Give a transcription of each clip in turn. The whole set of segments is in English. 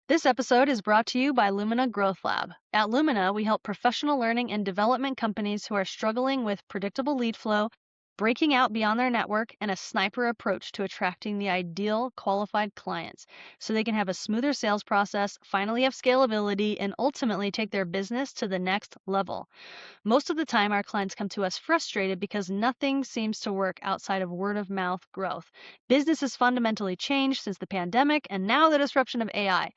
This episode is brought to you by Lumina Growth Lab. At Lumina, we help professional learning and development companies who are struggling with predictable lead flow, breaking out beyond their network, and a sniper approach to attracting the ideal qualified clients so they can have a smoother sales process, finally have scalability, and ultimately take their business to the next level. Most of the time, our clients come to us frustrated because nothing seems to work outside of word of mouth growth. Business has fundamentally changed since the pandemic and now the disruption of AI.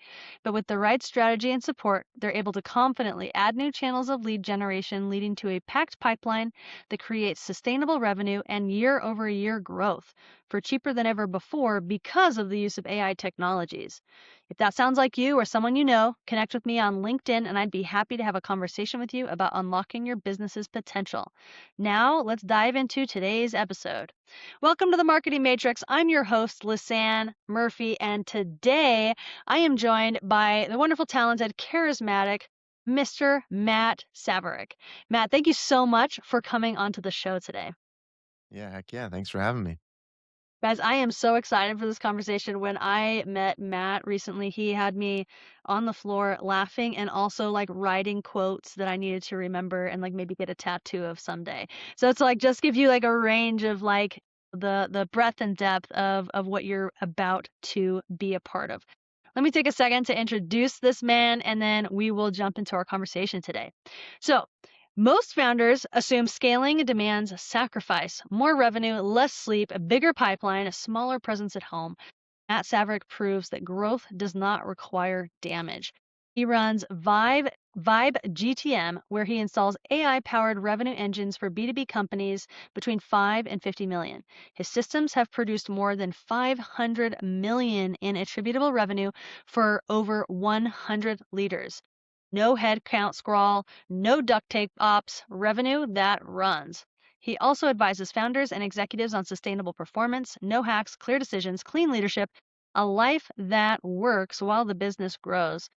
But with the right strategy and support, they're able to confidently add new channels of lead generation, leading to a packed pipeline that creates sustainable revenue and year over year growth for cheaper than ever before because of the use of AI technologies. If that sounds like you or someone you know, connect with me on LinkedIn and I'd be happy to have a conversation with you about unlocking your business's potential. Now, let's dive into today's episode. Welcome to the Marketing Matrix. I'm your host, Lisanne Murphy, and today I am joined by the wonderful, talented, charismatic Mr. Matt Savarick. Matt, thank you so much for coming onto the show today. Yeah, heck yeah. Thanks for having me. Guys, I am so excited for this conversation. When I met Matt recently, he had me on the floor laughing and also like writing quotes that I needed to remember and like maybe get a tattoo of someday. So it's like just give you like a range of like the breadth and depth of what you're about to be a part of. Let me take a second to introduce this man and then we will jump into our conversation today. So, most founders assume scaling demands sacrifice, more revenue, less sleep, a bigger pipeline, a smaller presence at home. Matt Savarick proves that growth does not require damage. He runs Vibe GTM, where he installs AI-powered revenue engines for B2B companies between 5 and 50 million. His systems have produced more than 500 million in attributable revenue for over 100 leaders. No headcount scrawl, no duct tape ops, revenue that runs. He also advises founders and executives on sustainable performance, no hacks, clear decisions, clean leadership, a life that works while the business grows.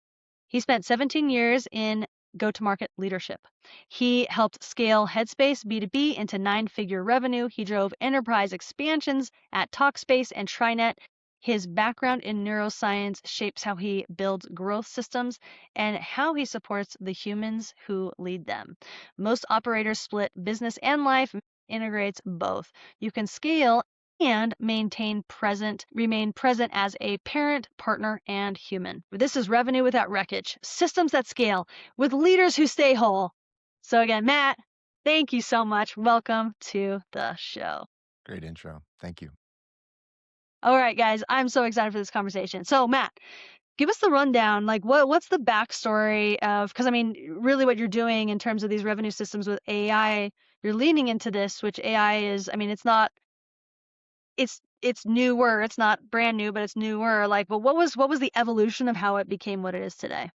He spent 17 years in go to market leadership. He helped scale Headspace B2B into 9-figure revenue. He drove enterprise expansions at Talkspace and Trinet. His background in neuroscience shapes how he builds growth systems and how he supports the humans who lead them. Most operators split business and life, integrates both. You can scale and remain present as a parent, partner, and human. This is revenue without wreckage, systems that scale with leaders who stay whole. So again, Matt, thank you so much. Welcome to the show. Great intro. Thank you. All right, guys, I'm so excited for this conversation. So Matt, give us the rundown. Like what's the backstory of, because I mean, really what you're doing in terms of these revenue systems with AI, you're leaning into this, which AI is, I mean, it's newer. It's not brand new, but it's newer. Like, but what was the evolution of how it became what it is today?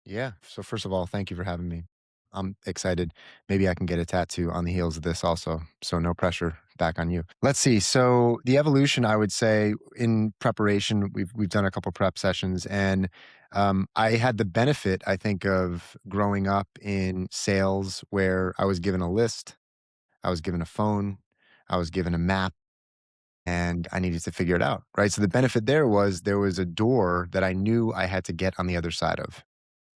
Yeah. So first of all, thank you for having me. I'm excited. Maybe I can get a tattoo on the heels of this also. So no pressure back on you. Let's see. So the evolution, I would say, in preparation, we've done a couple prep sessions, and I had the benefit, I think, of growing up in sales where I was given a list, I was given a phone, I was given a map, and I needed to figure it out, right? So the benefit there was a door that I knew I had to get on the other side of.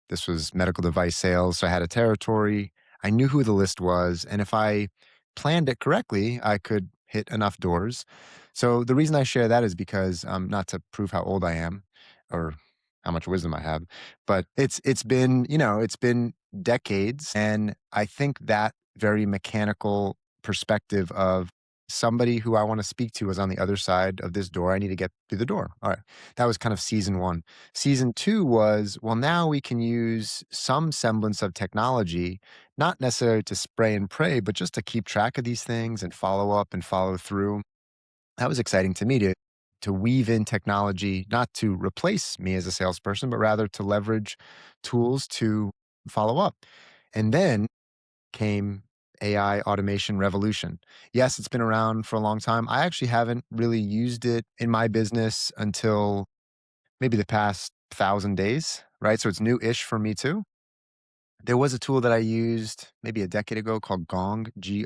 This was medical device sales, so I had a territory. I knew who the list was, and if I planned it correctly, I could hit enough doors. So the reason I share that is because not to prove how old I am or how much wisdom I have, but it's been, it's been decades, and I think that very mechanical perspective of somebody who I want to speak to is on the other side of this door. I need to get through the door. All right. That was kind of season one. Season two was, well, now we can use some semblance of technology, not necessarily to spray and pray, but just to keep track of these things and follow up and follow through. That was exciting to me to weave in technology, not to replace me as a salesperson, but rather to leverage tools to follow up. And then came AI automation revolution. Yes, it's been around for a long time. I actually haven't really used it in my business until maybe the past 1,000 days, right? So it's new-ish for me too. There was a tool that I used maybe a decade ago called Gong, Gong. Do you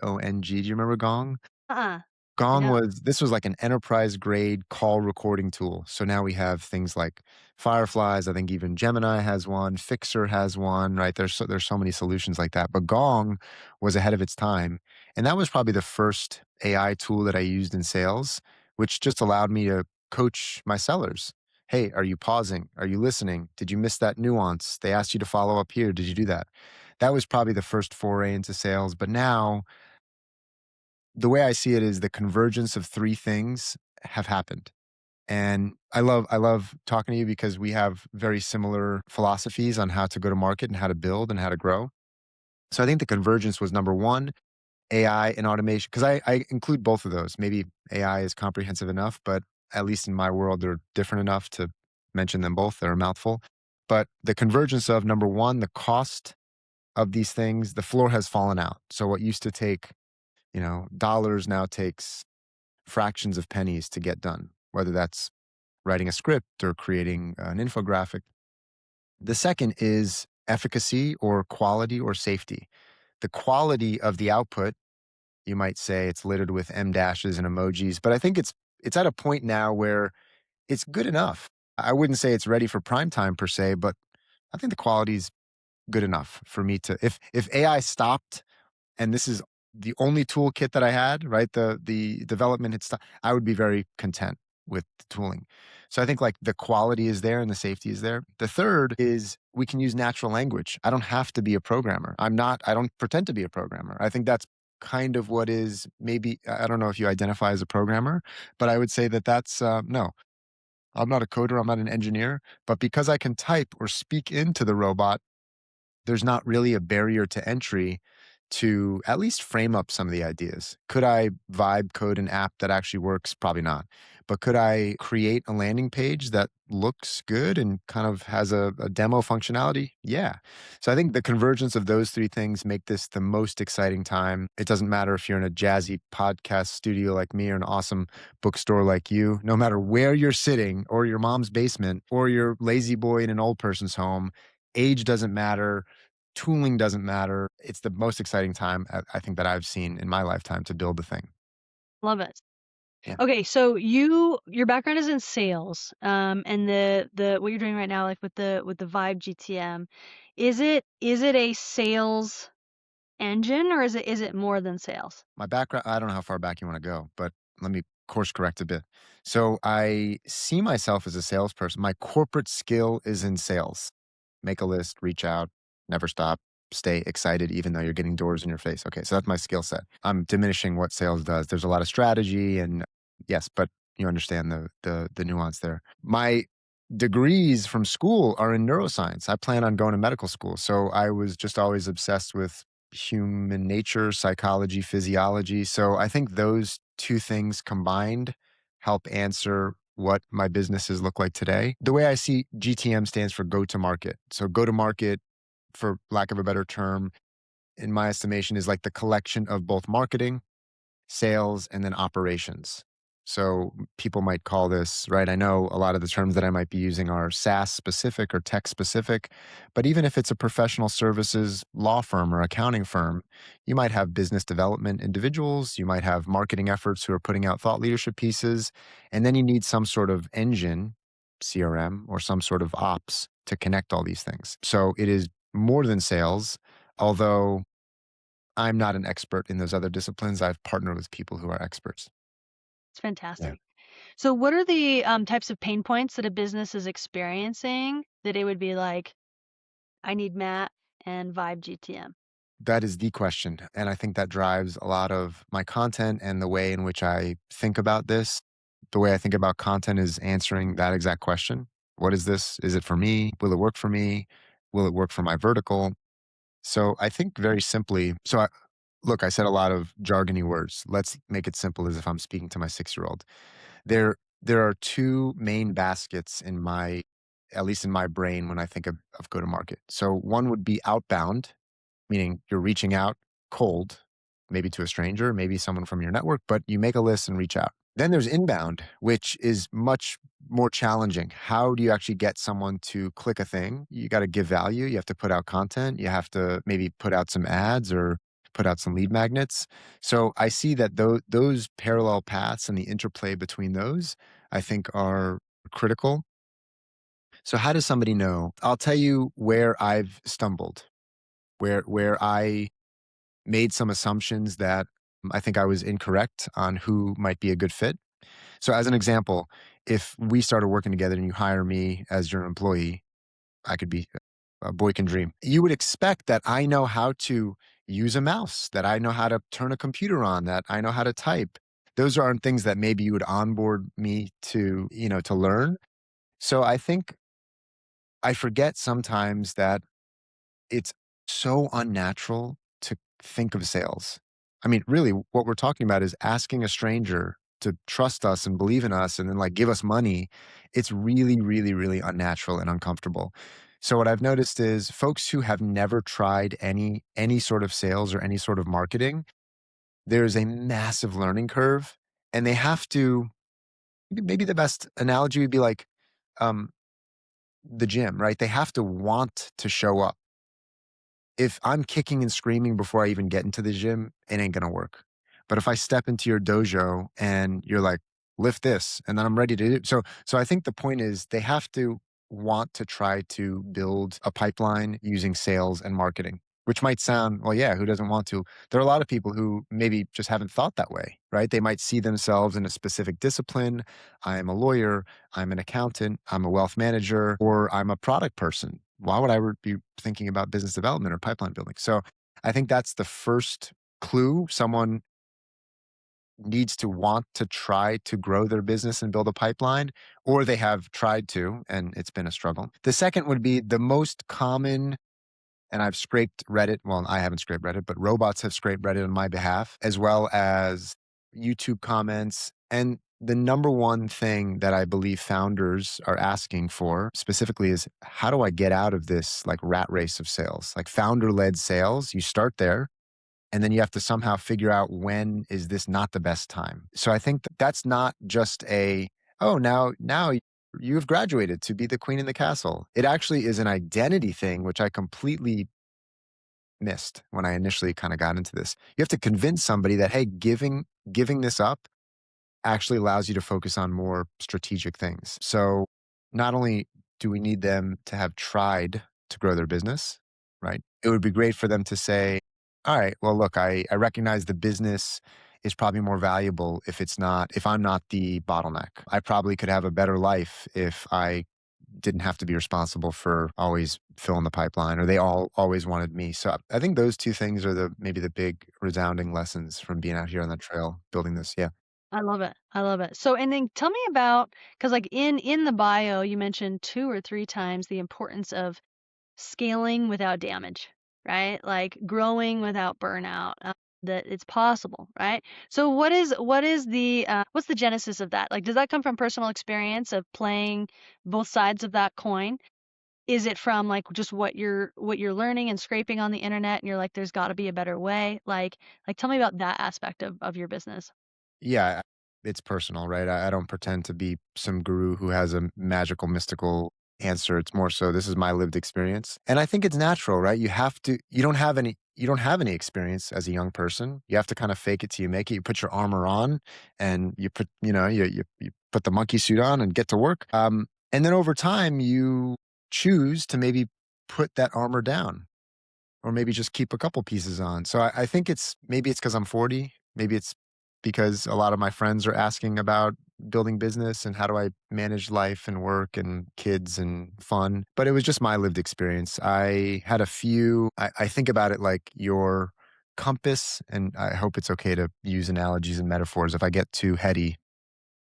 remember Gong? Uh-uh. Gong Yeah. was this was like an enterprise grade call recording tool. So now we have things like Fireflies. I think even Gemini has one. Fixer has one. Right? There's so many solutions like that. But Gong was ahead of its time, and that was probably the first AI tool that I used in sales, which just allowed me to coach my sellers. Hey, are you pausing? Are you listening? Did you miss that nuance? They asked you to follow up here. Did you do that? That was probably the first foray into sales. But now the way I see it is the convergence of three things have happened. And I love talking to you because we have very similar philosophies on how to go to market and how to build and how to grow. So I think the convergence was number one, AI and automation, because I include both of those. Maybe AI is comprehensive enough, but at least in my world, they're different enough to mention them both. They're a mouthful. But the convergence of number one, the cost of these things, the floor has fallen out. So what used to take, dollars now takes fractions of pennies to get done, whether that's writing a script or creating an infographic. The second is efficacy or quality or safety. The quality of the output, you might say it's littered with M dashes and emojis, but I think it's at a point now where it's good enough. I wouldn't say it's ready for prime time per se, but I think the quality is good enough for me to if AI stopped and this is the only toolkit that I had, right? The development had stuff, I would be very content with the tooling. So I think like the quality is there and the safety is there. The third is we can use natural language. I don't have to be a programmer. I don't pretend to be a programmer. I think that's kind of what is maybe, I don't know if you identify as a programmer, but I would say that that's, no, I'm not a coder. I'm not an engineer, but because I can type or speak into the robot, there's not really a barrier to entry to at least frame up some of the ideas. Could I vibe code an app that actually works? Probably not. But could I create a landing page that looks good and kind of has a demo functionality? Yeah. So I think the convergence of those three things make this the most exciting time. It doesn't matter if you're in a jazzy podcast studio like me or an awesome bookstore like you, no matter where you're sitting or your mom's basement or your lazy boy in an old person's home, age doesn't matter. Tooling doesn't matter. It's the most exciting time I think that I've seen in my lifetime to build the thing. Love it. Yeah. Okay, so your background is in sales, and the what you're doing right now, like with the Vibe GTM, is it a sales engine or is it more than sales? My background, I don't know how far back you want to go, but let me course correct a bit. So I see myself as a salesperson. My corporate skill is in sales. Make a list, reach out, never stop, stay excited even though you're getting doors in your face. Okay, so that's my skill set. I'm diminishing what sales does. There's a lot of strategy and yes, but you understand the nuance there. My degrees from school are in neuroscience. I plan on going to medical school. So I was just always obsessed with human nature, psychology, physiology. So I think those two things combined help answer what my businesses look like today. The way I see GTM stands for go to market. So go to market, for lack of a better term, in my estimation, is like the collection of both marketing, sales, and then operations. So people might call this, right? I know a lot of the terms that I might be using are SaaS specific or tech specific, but even if it's a professional services law firm or accounting firm, you might have business development individuals, you might have marketing efforts who are putting out thought leadership pieces, and then you need some sort of engine, CRM, or some sort of ops to connect all these things. So it is more than sales, although I'm not an expert in those other disciplines. I've partnered with people who are experts. It's Yeah. fantastic. So what are the types of pain points that a business is experiencing that it would be like, I need Matt and Vibe GTM? That is the question. And I think that drives a lot of my content and the way in which I think about this. The way I think about content is answering that exact question. What is this? Is it for me? Will it work for me? Will it work for my vertical? So I think very simply, look, I said a lot of jargony words. Let's make it simple as if I'm speaking to my 6-year-old. There are two main baskets in my, at least in my brain when I think of go to market. So one would be outbound, meaning you're reaching out cold, maybe to a stranger, maybe someone from your network, but you make a list and reach out. Then there's inbound, which is much more challenging. How do you actually get someone to click a thing? You got to give value. You have to put out content. You have to maybe put out some ads or put out some lead magnets. So I see that those parallel paths and the interplay between those, I think, are critical. So how does somebody know? I'll tell you where I've stumbled, where I made some assumptions that I think I was incorrect on who might be a good fit. So as an example, if we started working together and you hire me as your employee, I could be a boy can dream. You would expect that I know how to use a mouse, that I know how to turn a computer on, that I know how to type. Those aren't things that maybe you would onboard me to, to learn. So I think I forget sometimes that it's so unnatural to think of sales. I mean, really, what we're talking about is asking a stranger to trust us and believe in us and then like give us money. It's really, really, really unnatural and uncomfortable. So what I've noticed is folks who have never tried any sort of sales or any sort of marketing, there's a massive learning curve and they have to maybe the best analogy would be like um the gym, right? They have to want to show up. If I'm kicking and screaming before I even get into the gym, it ain't gonna work. But if I step into your dojo and you're like, lift this, and then I'm ready to do so I think the point is they have to want to try to build a pipeline using sales and marketing, which might sound, well, yeah, who doesn't want to? There are a lot of people who maybe just haven't thought that way, right? They might see themselves in a specific discipline. I am a lawyer, I'm an accountant, I'm a wealth manager, or I'm a product person. Why would be thinking about business development or pipeline building? So I think that's the first clue. Someone needs to want to try to grow their business and build a pipeline, or they have tried to, and it's been a struggle. The second would be the most common, and I've scraped Reddit. Well, I haven't scraped Reddit, but robots have scraped Reddit on my behalf, as well as YouTube comments. And the number one thing that I believe founders are asking for specifically is how do I get out of this like rat race of sales, like founder led sales? You start there and then you have to somehow figure out when is this not the best time. So I think that's not just a, oh, now you have graduated to be the queen in the castle. It actually is an identity thing, which I completely missed when I initially kind of got into this. You have to convince somebody that, hey, giving this up actually allows you to focus on more strategic things. So not only do we need them to have tried to grow their business, right? It would be great for them to say, all right, well, look, I recognize the business is probably more valuable if I'm not the bottleneck. I probably could have a better life if I didn't have to be responsible for always filling the pipeline or they all always wanted me. So I think those two things are maybe the big resounding lessons from being out here on the trail building this. Yeah. I love it. I love it. So, and then tell me about, because like in the bio, you mentioned 2 or 3 times the importance of scaling without damage, right? Like growing without burnout. That it's possible, right? So, what is the what's the genesis of that? Like, does that come from personal experience of playing both sides of that coin? Is it from like just what you're learning and scraping on the internet, and you're like, there's got to be a better way? Like, tell me about that aspect of your business. Yeah, it's personal, right? I don't pretend to be some guru who has a magical, mystical answer. It's more so this is my lived experience. And I think it's natural, right? You don't have any experience as a young person. You have to kind of fake it till you make it. You put your armor on and you put, you put the monkey suit on and get to work. And then over time you choose to maybe put that armor down or maybe just keep a couple pieces on. So I think maybe it's because I'm 40. Maybe it's because a lot of my friends are asking about building business and how do I manage life and work and kids and fun. But it was just my lived experience. I think about it like your compass, and I hope it's okay to use analogies and metaphors. If I get too heady,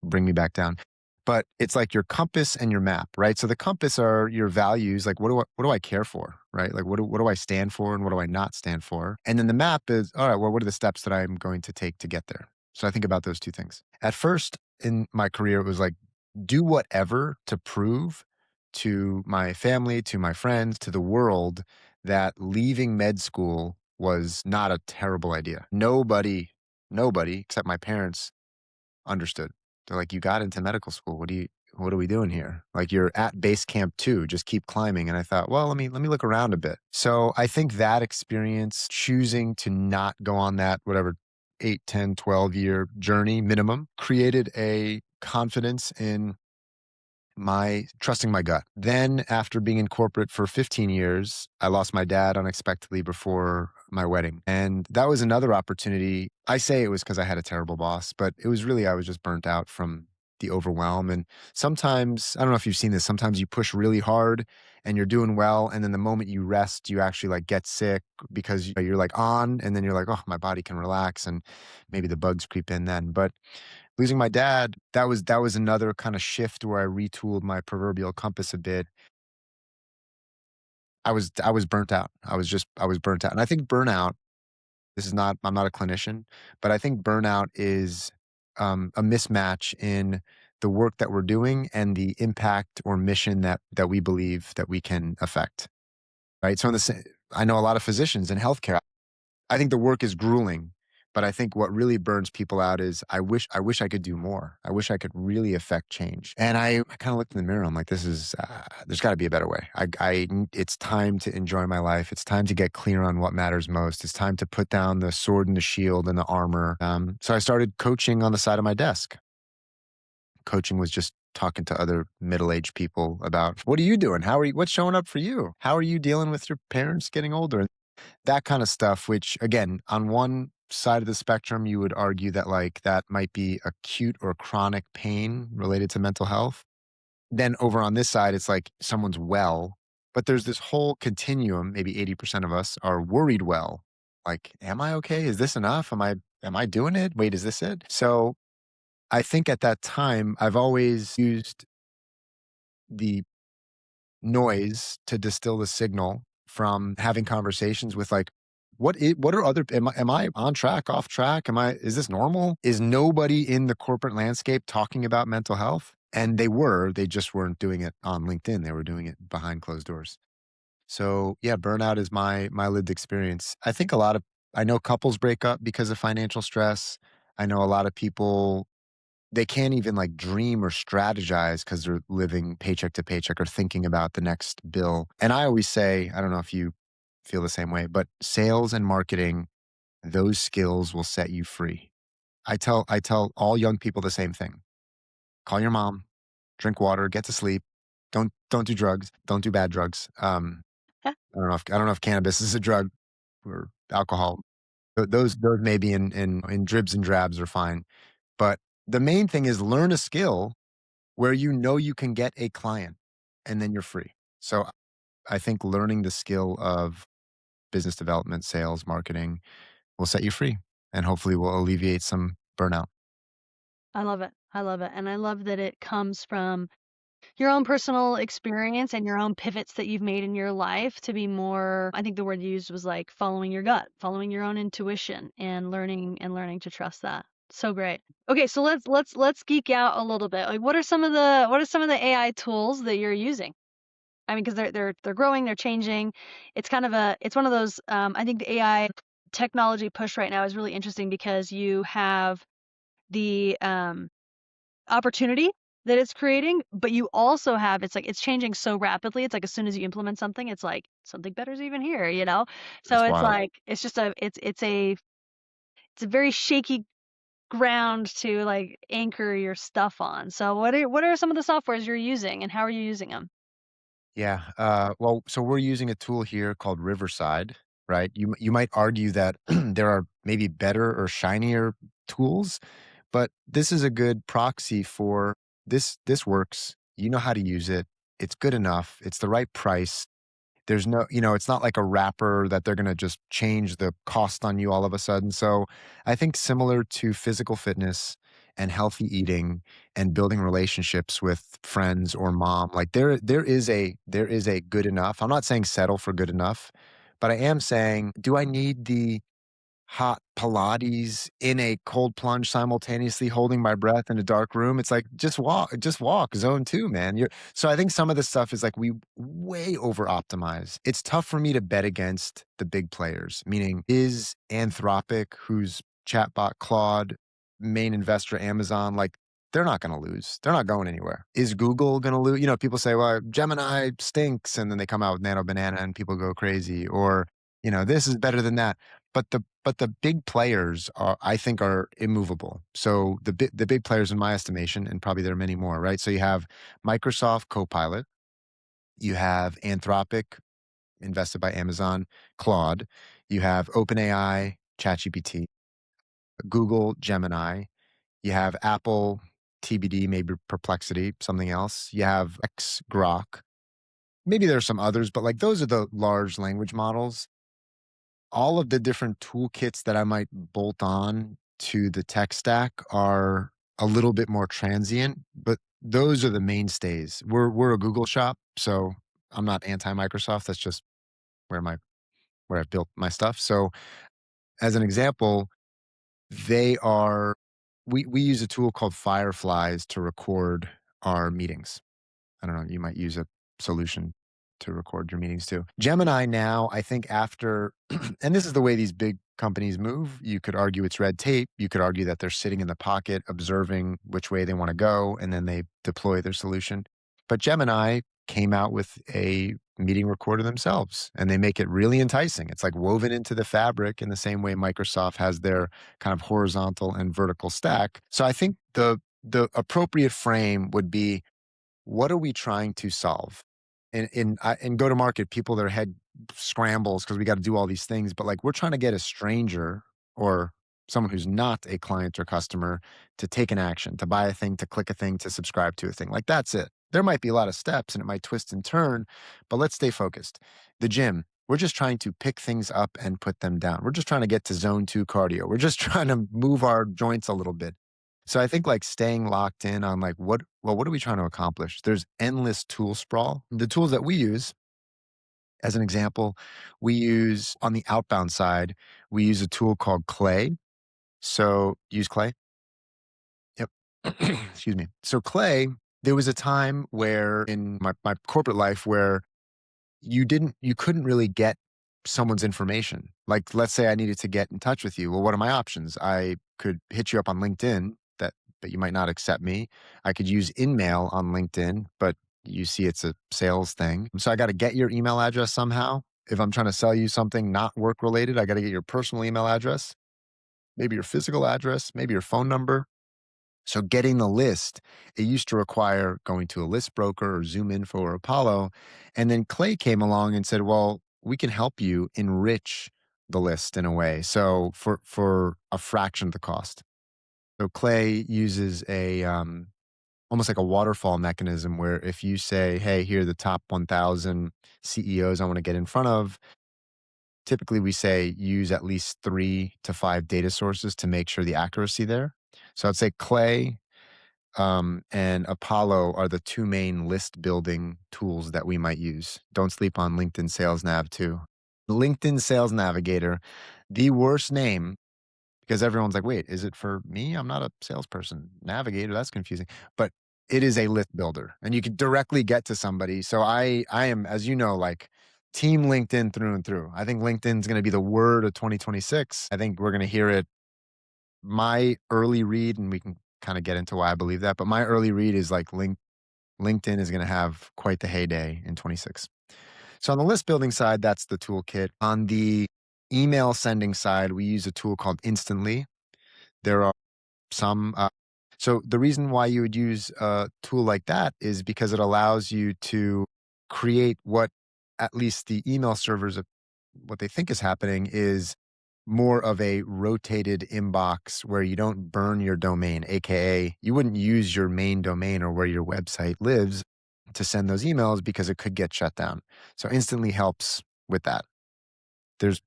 bring me back down. But it's like your compass and your map, right? So the compass are your values, like what do I care for, right? Like what do I stand for and what do I not stand for? And then the map is, all right, well, what are the steps that I'm going to take to get there? So I think about those two things. At first in my career, it was like do whatever to prove to my family, to my friends, to the world that leaving med school was not a terrible idea. Nobody except my parents understood. They're like, "You got into medical school. what are we doing here? Like you're at base camp 2, just keep climbing. And I thought, well, let me look around a bit. So I think that experience, choosing to not go on that whatever 8, 10, 12-year journey minimum, created a confidence in my trusting my gut. Then after being in corporate for 15 years, I lost my dad unexpectedly before my wedding. And that was another opportunity. I say it was because I had a terrible boss, but it was really, I was just burnt out from the overwhelm. And sometimes, I don't know if you've seen this, sometimes you push really hard and you're doing well. And then the moment you rest, you actually like get sick because you're like on, and then you're like, oh, my body can relax. And maybe the bugs creep in then. But losing my dad, that was another kind of shift where I retooled my proverbial compass a bit. I was burnt out. I was burnt out. And I think burnout, this is not, I'm not a clinician, but I think burnout is a mismatch in the work that we're doing and the impact or mission that we believe that we can affect. Right. So I know a lot of physicians in healthcare. I think the work is grueling, but I think what really burns people out is I wish I could do more. I wish I could really affect change. And I kind of looked in the mirror. I'm like, this is there's got to be a better way. It's time to enjoy my life. It's time to get clear on what matters most. It's time to put down the sword and the shield and the armor. So I started coaching on the side of my desk. Coaching was just talking to other middle-aged people about what are you doing? What's showing up for you? How are you dealing with your parents getting older? That kind of stuff, which again, on one side of the spectrum, you would argue that like that might be acute or chronic pain related to mental health. Then over on this side, it's like someone's well, but there's this whole continuum. Maybe 80% of us are worried well. Like, am I okay? Is this enough? Am I doing it? Wait, is this it? So I think at that time, I've always used the noise to distill the signal from having conversations with like, what are other, am I on track, off track? Is this normal? Is nobody in the corporate landscape talking about mental health? And they just weren't doing it on LinkedIn. They were doing it behind closed doors. So yeah, burnout is my lived experience. I know couples break up because of financial stress. I know a lot of people, they can't even like dream or strategize because they're living paycheck to paycheck or thinking about the next bill. And I always say, I don't know if you feel the same way, but sales and marketing, those skills will set you free. I tell all young people the same thing. Call your mom, drink water, get to sleep. Don't do drugs. Don't do bad drugs. I don't know if cannabis is a drug or alcohol. Those maybe in dribs and drabs are fine. But the main thing is learn a skill where you know you can get a client and then you're free. So I think learning the skill of business development, sales, marketing will set you free and hopefully will alleviate some burnout. I love it. I love it. And I love that it comes from your own personal experience and your own pivots that you've made in your life to be more, I think the word you used was like following your gut, following your own intuition and learning to trust that. So great. Okay, so let's geek out a little bit. Like what are some of the AI tools that you're using? I mean, because they're growing, they're changing. It's one of those I think the AI technology push right now is really interesting because you have the opportunity that it's creating, but you also have it's like it's changing so rapidly. It's like as soon as you implement something, it's like something better's even here, you know? So It's it's wild. like it's a very shaky ground to like anchor your stuff on. So what are some of the softwares you're using and how are you using them? Yeah. Well, so we're using a tool here called Riverside, right? You might argue that there are maybe better or shinier tools, but this is a good proxy for this. This works. You know how to use it. It's good enough. It's the right price. There's no, it's not like a wrapper that they're going to just change the cost on you all of a sudden. So I think similar to physical fitness and healthy eating and building relationships with friends or mom, like there is a good enough. I'm not saying settle for good enough, but I am saying, do I need the hot Pilates in a cold plunge simultaneously holding my breath in a dark room? It's like, just walk, zone 2, man. So I think some of this stuff is like we way over optimize. It's tough for me to bet against the big players, meaning is Anthropic, whose chatbot Claude, main investor Amazon, like they're not going to lose. They're not going anywhere. Is Google going to lose? You know, people say, well, Gemini stinks. And then they come out with Nano Banana and people go crazy. Or, you know, this is better than that. But the big players are, I think, are immovable. So the big players in my estimation, and probably there are many more, right? So you have Microsoft Copilot, you have Anthropic, invested by Amazon, Claude, you have OpenAI, ChatGPT, Google Gemini, you have Apple TBD, maybe Perplexity, something else. You have X Grok. Maybe there's some others, but like those are the large language models. All of the different toolkits that I might bolt on to the tech stack are a little bit more transient, but those are the mainstays. We're a Google shop, so I'm not anti Microsoft. That's just where my where I've built my stuff. So as an example, they are we use a tool called Fireflies to record our meetings. I don't know, you might use a solution to record your meetings too. Gemini now, I think after, and this is the way these big companies move. You could argue it's red tape. You could argue that they're sitting in the pocket, observing which way they want to go, and then they deploy their solution. But Gemini came out with a meeting recorder themselves, and they make it really enticing. It's like woven into the fabric in the same way Microsoft has their kind of horizontal and vertical stack. So I think the appropriate frame would be, what are we trying to solve? In go to market, people, their head scrambles because we got to do all these things. But like, we're trying to get a stranger or someone who's not a client or customer to take an action, to buy a thing, to click a thing, to subscribe to a thing. Like, that's it. There might be a lot of steps and it might twist and turn, but let's stay focused. The gym, we're just trying to pick things up and put them down. We're just trying to get to zone 2 cardio. We're just trying to move our joints a little bit. So I think like staying locked in on like, what are we trying to accomplish? There's endless tool sprawl. The tools that we use, as an example, we use on the outbound side, we use a tool called Clay. So use Clay. Yep. Excuse me. So Clay, there was a time where in my corporate life where you couldn't really get someone's information. Like, let's say I needed to get in touch with you. Well, what are my options? I could hit you up on LinkedIn, but you might not accept me. I could use InMail on LinkedIn, but you see it's a sales thing. So I got to get your email address somehow. If I'm trying to sell you something not work related, I got to get your personal email address, maybe your physical address, maybe your phone number. So getting the list, it used to require going to a list broker or Zoom Info or Apollo. And then Clay came along and said, well, we can help you enrich the list in a way. So for a fraction of the cost. So Clay uses a almost like a waterfall mechanism where if you say, hey, here are the top 1,000 CEOs I want to get in front of, typically we say use at least 3 to 5 data sources to make sure the accuracy there. So I'd say Clay, and Apollo are the 2 main list building tools that we might use. Don't sleep on LinkedIn Sales Nav too. LinkedIn Sales Navigator, the worst name, because everyone's like, wait, is it for me? I'm not a salesperson. Navigator, that's confusing. But it is a list builder and you can directly get to somebody. So I am, as you know, like team LinkedIn through and through. I think LinkedIn's going to be the word of 2026. I think we're going to hear it. My early read, and we can kind of get into why I believe that, but my early read is like LinkedIn is going to have quite the heyday in 26. So on the list building side, that's the toolkit. On the email sending side, we use a tool called Instantly. There are some. So the reason why you would use a tool like that is because it allows you to create what at least the email servers, what they think is happening is more of a rotated inbox where you don't burn your domain, AKA you wouldn't use your main domain or where your website lives to send those emails because it could get shut down. So Instantly helps with that. There's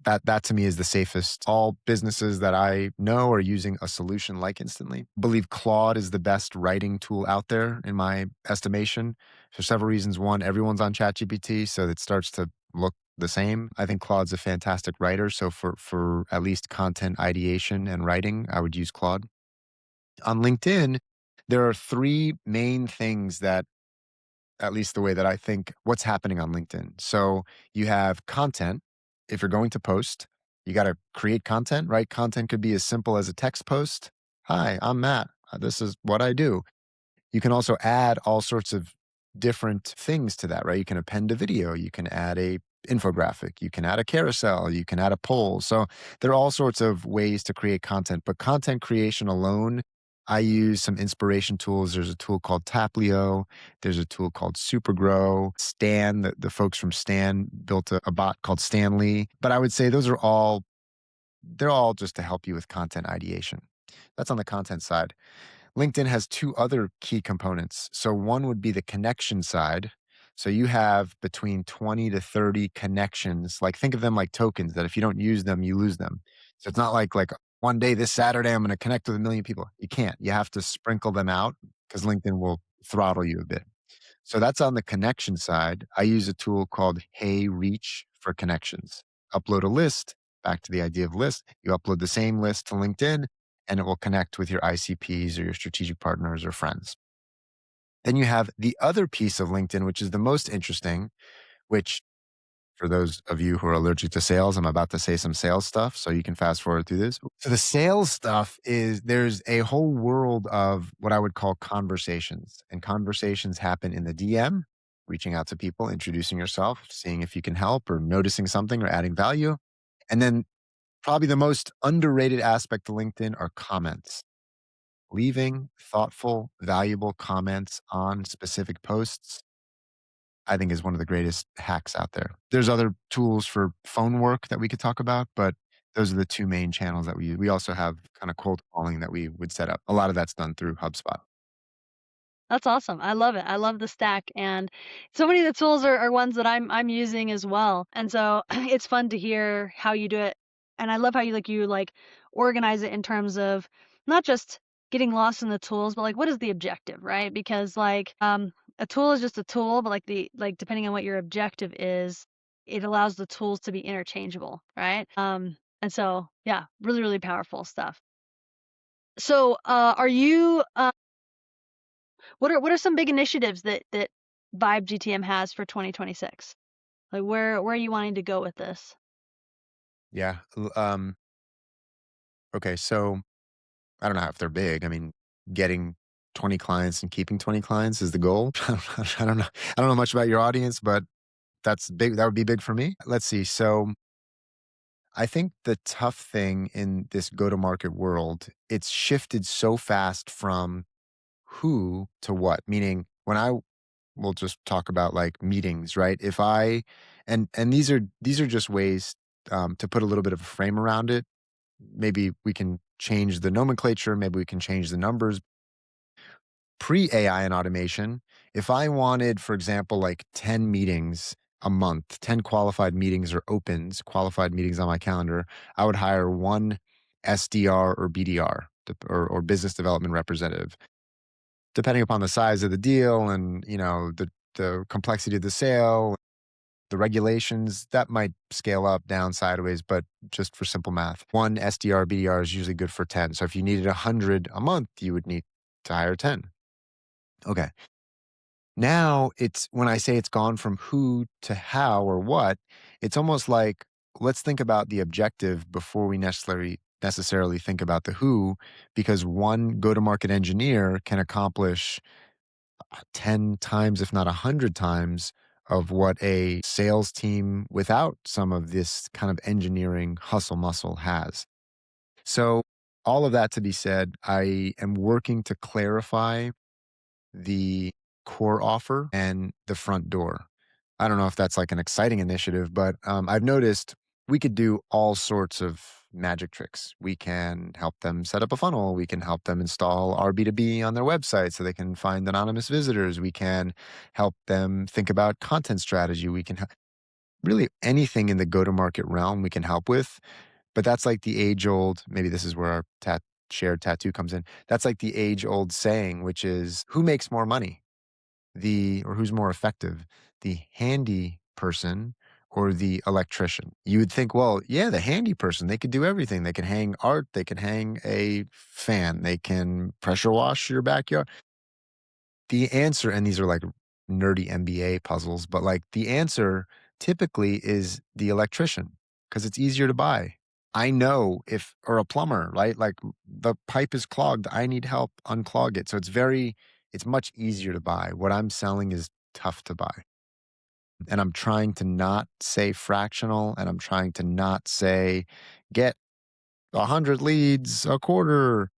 that to me is the safest. All businesses that I know are using a solution like Instantly. I believe Claude is the best writing tool out there in my estimation for several reasons. One, everyone's on ChatGPT, so it starts to look the same. I think Claude's a fantastic writer. So for at least content ideation and writing, I would use Claude. On LinkedIn, there are 3 main things that, at least the way that I think, what's happening on LinkedIn. So you have content. If you're going to post, you got to create content, right? Content could be as simple as a text post. Hi, I'm Matt. This is what I do. You can also add all sorts of different things to that, right? You can append a video, you can add a infographic, you can add a carousel, you can add a poll. So there are all sorts of ways to create content, but content creation alone, I use some inspiration tools. There's a tool called Taplio. There's a tool called Supergrow. Stan, the folks from Stan built a bot called Stanley. But I would say they're all just to help you with content ideation. That's on the content side. LinkedIn has two other key components. So one would be the connection side. So you have between 20 to 30 connections. Like think of them like tokens that if you don't use them, you lose them. So it's not like one day this Saturday I'm going to connect with 1 million people. You can't. You have to sprinkle them out because LinkedIn will throttle you a bit. So that's on the connection side. I use a tool called Hey Reach for connections. Upload a list, back to the idea of list. You upload the same list to LinkedIn and it will connect with your ICPs or your strategic partners or friends. Then you have the other piece of LinkedIn, which is the most interesting, which for those of you who are allergic to sales, I'm about to say some sales stuff, so you can fast forward through this. So the sales stuff is there's a whole world of what I would call conversations, and conversations happen in the DM, reaching out to people, introducing yourself, seeing if you can help or noticing something or adding value. And then probably the most underrated aspect of LinkedIn are comments. Leaving thoughtful, valuable comments on specific posts I think is one of the greatest hacks out there. There's other tools for phone work that we could talk about, but those are the two main channels that we use. We also have kind of cold calling that we would set up. A lot of that's done through HubSpot. That's awesome. I love it. I love the stack, and so many of the tools are ones that I'm using as well. And so it's fun to hear how you do it. And I love how you organize it in terms of not just getting lost in the tools, but like what is the objective, right? Because a tool is just a tool, but depending on what your objective is, it allows the tools to be interchangeable, right? And so yeah, really, really powerful stuff. So are you what are some big initiatives that Vibe GTM has for 2026? Like where are you wanting to go with this? Yeah. Okay. So I don't know if they're big. I mean, getting 20 clients and keeping 20 clients is the goal. I don't know. I don't know much about your audience, but that's big. That would be big for me. Let's see. So I think the tough thing in this go to market world, it's shifted so fast from who to what, meaning when I will just talk about like meetings, right? If I, and these are just ways to put a little bit of a frame around it. Maybe we can change the nomenclature. Maybe we can change the numbers. Pre AI and automation, if I wanted, for example, like 10 meetings a month, 10 qualified meetings or opens, qualified meetings on my calendar, I would hire one SDR or BDR or business development representative. Depending upon the size of the deal and, the complexity of the sale, the regulations, that might scale up, down, sideways, but just for simple math, one SDR, BDR is usually good for 10. So if you needed 100 a month, you would need to hire 10. Okay. Now it's when I say it's gone from who to how or what, it's almost like let's think about the objective before we necessarily think about the who, because one go-to-market engineer can accomplish 10 times, if not 100 times, of what a sales team without some of this kind of engineering hustle muscle has. So, all of that to be said, I am working to clarify the core offer and the front door. I don't know if that's like an exciting initiative, but I've noticed we could do all sorts of magic tricks. We can help them set up a funnel. We can help them install our B2B on their website so they can find anonymous visitors. We can help them think about content strategy. We can really anything in the go to market realm we can help with. But that's like the age old, maybe this is where our shared tattoo comes in. That's like the age old saying, which is who makes more money? Or who's more effective, the handy person or the electrician? You would think, well, yeah, the handy person, they could do everything. They can hang art, they can hang a fan, they can pressure wash your backyard. The answer, and these are like nerdy MBA puzzles, but like the answer typically is the electrician because it's easier to buy. I know if or a plumber, right? Like the pipe is clogged, I need help unclog it. So it's much easier to buy. What I'm selling is tough to buy. And I'm trying to not say fractional and I'm trying to not say get 100 leads a quarter.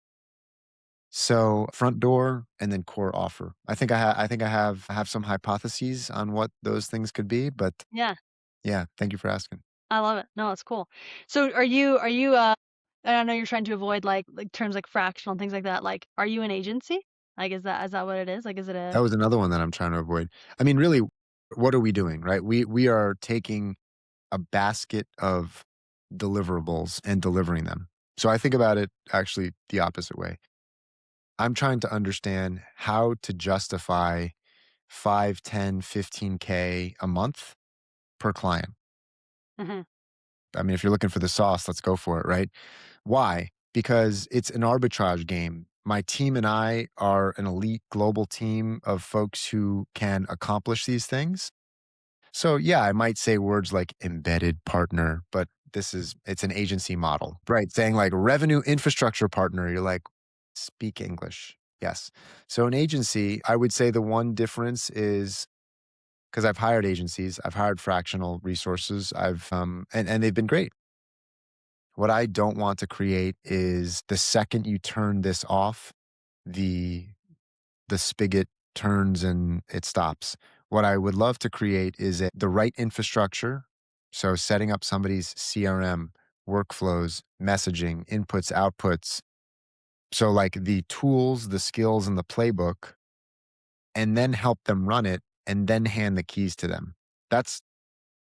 So front door and then core offer. I think I have some hypotheses on what those things could be, but Yeah, yeah, thank you for asking. I love it. No, it's cool. So are you and I know you're trying to avoid like terms like fractional and things like that. Like, are you an agency? Like, is that what it is? Like, is it That a was another one that I'm trying to avoid. I mean, really, what are we doing, right? We are taking a basket of deliverables and delivering them. So I think about it actually the opposite way. I'm trying to understand how to justify 5, 10, 15K a month per client. Mhm, I mean, if you're looking for the sauce, let's go for it, right? Why? Because it's an arbitrage game. My team and I are an elite global team of folks who can accomplish these things. So, yeah, I might say words like embedded partner, but it's an agency model, right? Saying like revenue infrastructure partner, you're like, speak English. Yes. So, an agency, I would say the one difference is because I've hired agencies, I've hired fractional resources, and they've been great. What I don't want to create is the second you turn this off, the the spigot turns and it stops. What I would love to create is the right infrastructure. So setting up somebody's CRM, workflows, messaging, inputs, outputs. So like the tools, the skills, and the playbook, and then help them run it and then hand the keys to them. That's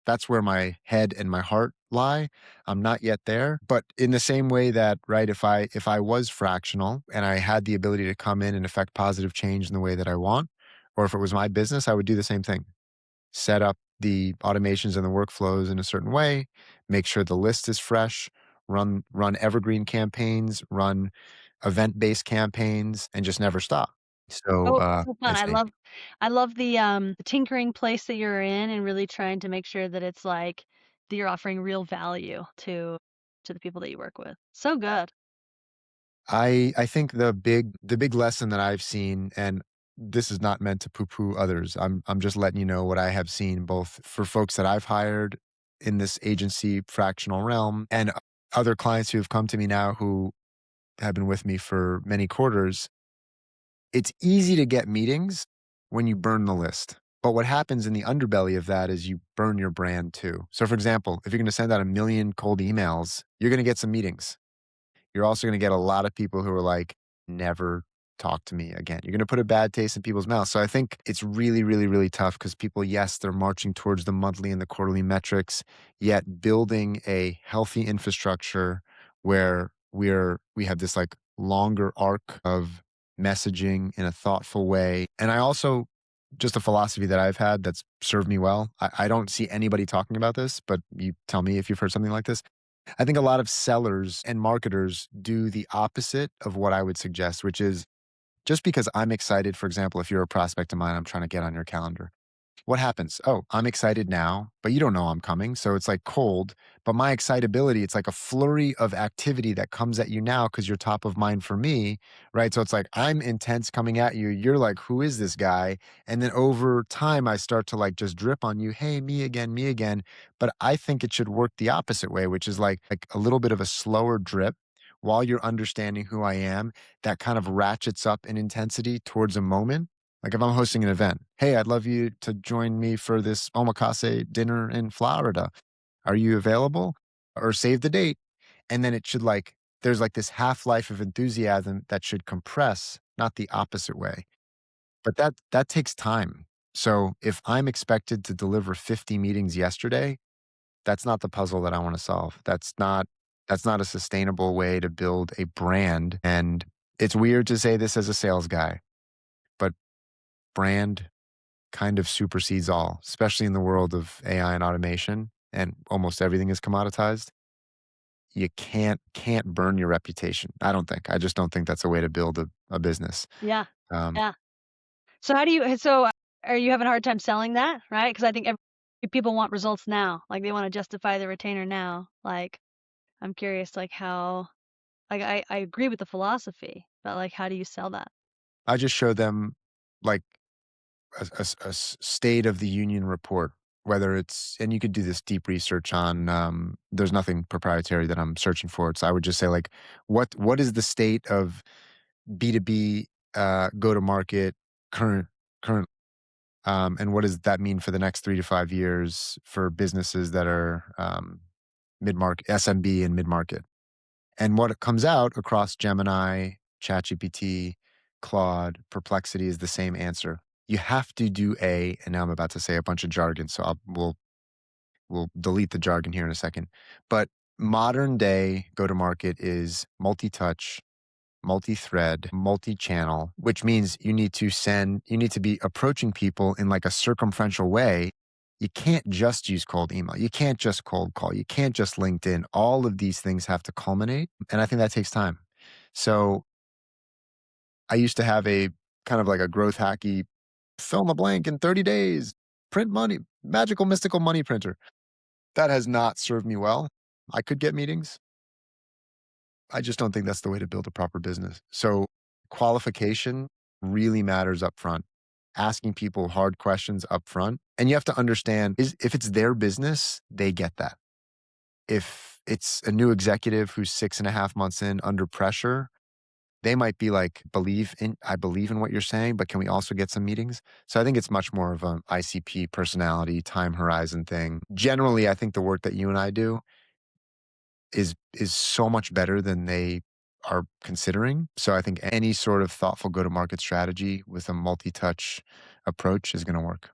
That's where my head and my heart lie. I'm not yet there, but in the same way that, right, if I was fractional and I had the ability to come in and affect positive change in the way that I want, or if it was my business, I would do the same thing. Set up the automations and the workflows in a certain way, make sure the list is fresh, run evergreen campaigns, run event-based campaigns, and just never stop. So, it's so fun. I'd say I love the tinkering place that you're in and really trying to make sure that it's like that you're offering real value to the people that you work with. So good. I think the big lesson that I've seen, and this is not meant to poo-poo others. I'm just letting you know what I have seen both for folks that I've hired in this agency fractional realm and other clients who have come to me now who have been with me for many quarters. It's easy to get meetings when you burn the list. But what happens in the underbelly of that is you burn your brand too. So for example, if you're going to send out a million cold emails, you're going to get some meetings. You're also gonna get a lot of people who are like, "Never talk to me again." You're gonna put a bad taste in people's mouths. So I think it's really, really, really tough because people, yes, they're marching towards the monthly and the quarterly metrics, yet building a healthy infrastructure where we have this like longer arc of messaging in a thoughtful way. And I also just a philosophy that I've had that's served me well. I don't see anybody talking about this, but you tell me if you've heard something like this. I think a lot of sellers and marketers do the opposite of what I would suggest, which is just because I'm excited, for example, if you're a prospect of mine, I'm trying to get on your calendar. What happens? Oh, I'm excited now, but you don't know I'm coming. So it's like cold. But my excitability, it's like a flurry of activity that comes at you now because you're top of mind for me. Right. So it's like I'm intense coming at you. You're like, who is this guy? And then over time, I start to like just drip on you. Hey, me again, me again. But I think it should work the opposite way, which is like a little bit of a slower drip while you're understanding who I am that kind of ratchets up in intensity towards a moment like if I'm hosting an event, hey, I'd love you to join me for this omakase dinner in Florida. Are you available? Or save the date. And then it should like, there's like this half life of enthusiasm that should compress, not the opposite way. But that takes time. So if I'm expected to deliver 50 meetings yesterday, that's not the puzzle that I want to solve. That's not a sustainable way to build a brand. And it's weird to say this as a sales guy, but brand kind of supersedes all, especially in the world of AI and automation, and almost everything is commoditized. You can't burn your reputation. I don't think. I just don't think that's a way to build a business. Yeah. Um, Yeah. So how do you so are you having a hard time selling that, right? Because I think people want results now. Like they want to justify the retainer now. Like I'm curious, like how, like I agree with the philosophy, but like how do you sell that? I just show them like a state of the union report, whether it's, and you could do this deep research on, there's nothing proprietary that I'm searching for. So I would just say like, what is the state of B2B go to market current current and what does that mean for the next 3 to 5 years for businesses that are mid market, SMB and mid market? And what comes out across Gemini, ChatGPT, Claude, Perplexity is the same answer. You have to do a, and now I'm about to say a bunch of jargon, so we'll delete the jargon here in a second. But modern day go to market is multi-touch, multi-thread, multi-channel, which means you need to be approaching people in like a circumferential way. You can't just use cold email. You can't just cold call. You can't just LinkedIn. All of these things have to culminate. And I think that takes time. So I used to have a kind of like a growth hacky fill in the blank in 30 days, print money, magical, mystical money printer. That has not served me well. I could get meetings. I just don't think that's the way to build a proper business. So qualification really matters up front. Asking people hard questions up front. And you have to understand is if it's their business, they get that. If it's a new executive who's 6.5 months in under pressure, they might be like, I believe in what you're saying, but can we also get some meetings? So I think it's much more of an ICP personality, time horizon thing. Generally, I think the work that you and I do is so much better than they are considering. So I think any sort of thoughtful go-to-market strategy with a multi-touch approach is gonna work.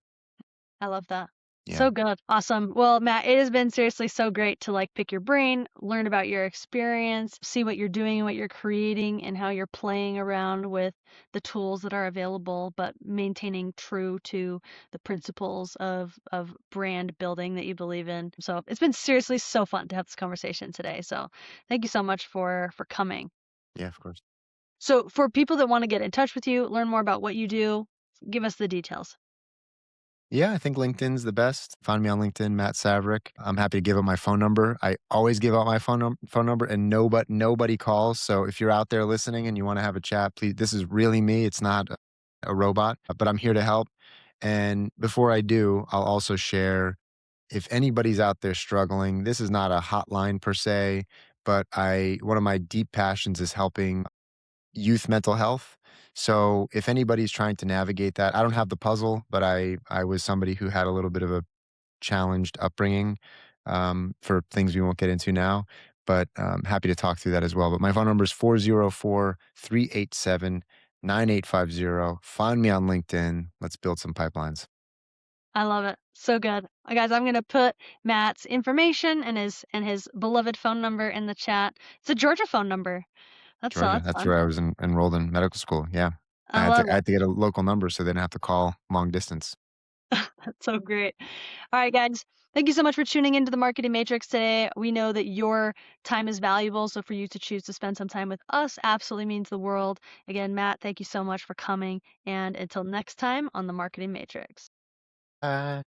I love that. Yeah, So good. Awesome. Well, Matt, it has been seriously so great to like pick your brain, learn about your experience, see what you're doing and what you're creating and how you're playing around with the tools that are available, but maintaining true to the principles of brand building that you believe in. So it's been seriously so fun to have this conversation today. So thank you so much for coming. yeah, of course. So for people that want to get in touch with you, learn more about what you do, give us the details. Yeah, I think LinkedIn's the best. Find me on LinkedIn, Matt Savarick. I'm happy to give out my phone number. I always give out my phone number and nobody calls. So if you're out there listening and you wanna have a chat, please this is really me. It's not a robot, but I'm here to help. And before I do, I'll also share if anybody's out there struggling, this is not a hotline per se, but I one of my deep passions is helping youth mental health. So if anybody's trying to navigate that, I don't have the puzzle, but I was somebody who had a little bit of a challenged upbringing for things we won't get into now. But happy to talk through that as well. But my phone number is 404-387-9850. Find me on LinkedIn. Let's build some pipelines. I love it. So good. Guys, I'm gonna put Matt's information and his beloved phone number in the chat. It's a Georgia phone number. Georgia. That's That's fun. where I was enrolled in medical school. Yeah. I love I it. had to get a local number so they didn't have to call long distance. That's so great. All right, guys. Thank you so much for tuning into the Marketing Matrix today. We know that your time is valuable, so for you to choose to spend some time with us absolutely means the world. Again, Matt, thank you so much for coming. And until next time on the Marketing Matrix.